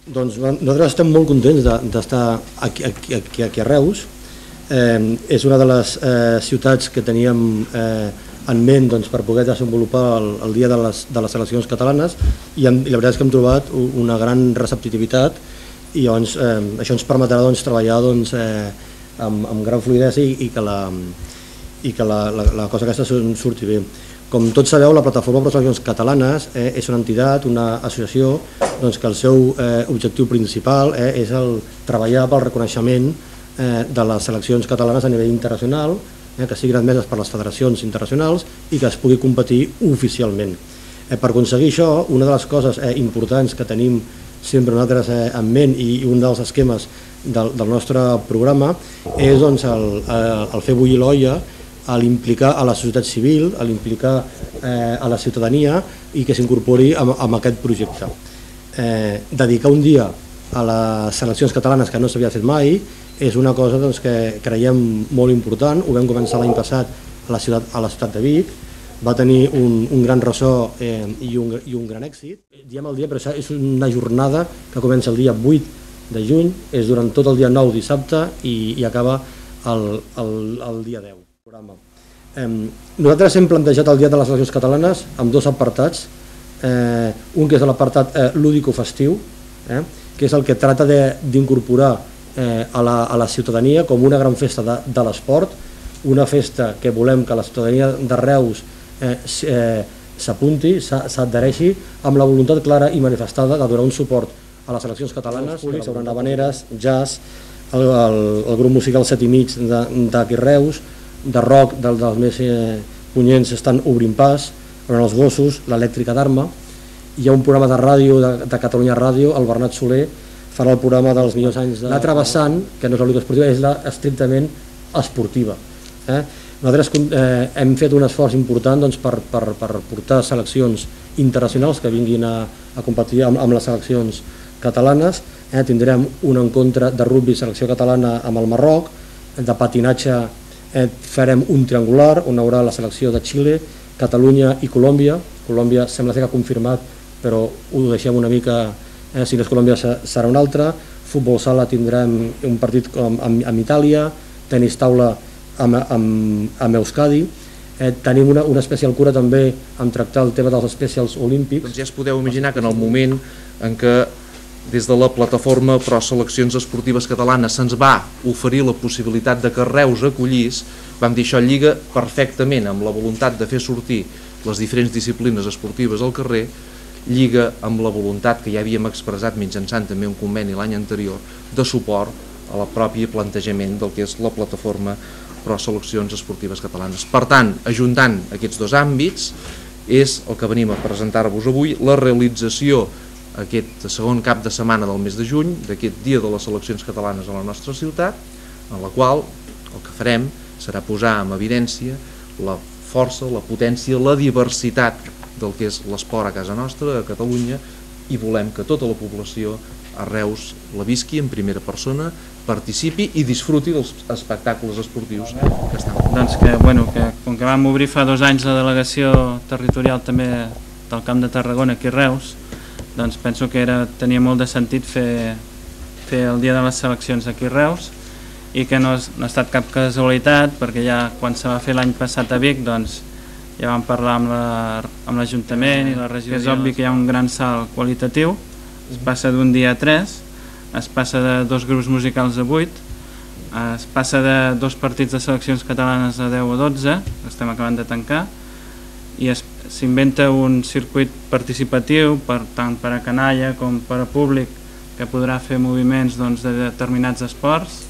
Doncs nosaltres estem molt contents d'estar aquí a Reus. És una de les ciutats que teníem en ment per poder desenvolupar el dia de les seleccions catalanes i la veritat és que hem trobat una gran receptivitat i això ens permetrà treballar amb gran fluïdesa i que la cosa aquesta surti bé. Com tots sabeu, la Plataforma per les Seleccions Catalanes és una entitat, una associació que el seu objectiu principal és treballar pel reconeixement de les seleccions catalanes a nivell internacional, que siguin admeses per les federacions internacionals i que es pugui competir oficialment. Per aconseguir això, una de les coses importants que tenim sempre nosaltres en ment i un dels esquemes del nostre programa és el fer bullir l'olla, a l'implicar a la societat civil, a l'implicar a la ciutadania i que s'incorpori en aquest projecte. Dedicar un dia a les seleccions catalanes que no s'havia fet mai és una cosa que creiem molt important. Ho vam començar l'any passat a la ciutat de Vic, va tenir un gran ressò i un gran èxit. Diem el dia, però és una jornada que comença el dia 8 de juny, és durant tot el dia 9 dissabte i acaba el dia 10. Nosaltres hem plantejat el dia de les seleccions catalanes amb dos apartats, un que és l'apartat lúdico-festiu, que és el que tracta d'incorporar a la ciutadania com una gran festa de l'esport, una festa que volem que la ciutadania de Reus s'apunti, s'adhereixi amb la voluntat clara i manifestada de donar un suport a les seleccions catalanes. Hi haurà havaneres, jazz, el grup musical 7 i mig d'aquí Reus, de rock dels més punyents estan Obrint Pas, els Gossos, l'Elèctrica d'Arma. Hi ha un programa de ràdio de Catalunya Ràdio, el Bernat Soler farà el programa dels millors anys. L'altra vessant, que no és la ludoesportiva, és la estrictament esportiva. Nosaltres hem fet un esforç important per portar seleccions internacionals que vinguin a competir amb les seleccions catalanes. Tindrem un encontre de rugby selecció catalana amb el Marroc, de patinatge farem un triangular on hi haurà la selecció de Xile, Catalunya i Colòmbia. Colòmbia sembla ser que ha confirmat, però ho deixem una mica, si no és Colòmbia serà una altra. Futbol sala tindrem un partit amb Itàlia, tenis taula amb Euskadi. Tenim una especial cura també en tractar el tema dels especials olímpics. Doncs ja es podeu imaginar que en el moment en què des de la Plataforma Pro Seleccions Esportives Catalanes se'ns va oferir la possibilitat de que Reus acollís, vam dir això lliga perfectament amb la voluntat de fer sortir les diferents disciplines esportives al carrer, lliga amb la voluntat que ja havíem expressat mitjançant també un conveni l'any anterior de suport a la pròpia plantejament del que és la Plataforma Pro Seleccions Esportives Catalanes. Per tant, ajuntant aquests dos àmbits, és el que venim a presentar-vos avui, la realització aquest segon cap de setmana del mes de juny, d'aquest dia de les seleccions catalanes a la nostra ciutat, en la qual el que farem serà posar en evidència la força, la potència, la diversitat del que és l'esport a casa nostra, a Catalunya, i volem que tota la població a Reus la visqui en primera persona, participi i disfruti dels espectacles esportius que estan. Doncs que com que vam obrir fa 2 anys la delegació territorial també del Camp de Tarragona aquí a Reus, doncs penso que tenia molt de sentit fer el dia de les seleccions aquí a Reus i que no ha estat cap casualitat, perquè ja quan se va fer l'any passat a Vic doncs ja vam parlar amb l'Ajuntament i la regió. És obvi que hi ha un gran salt qualitatiu, es passa d'un dia a 3, es passa de 2 grups musicals a 8, es passa de 2 partits de seleccions catalanes a 10 o 12, que estem acabant de tancar, i s'inventa un circuit participatiu tant per a canalla com per a públic que podrà fer moviments de determinats esports.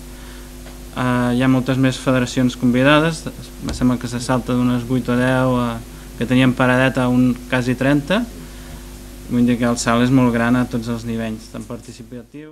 Hi ha moltes més federacions convidades, em sembla que se salta d'unes 8 o 10 que teníem paradet a quasi 30, vull dir que el salt és molt gran a tots els nivells, tant participatiu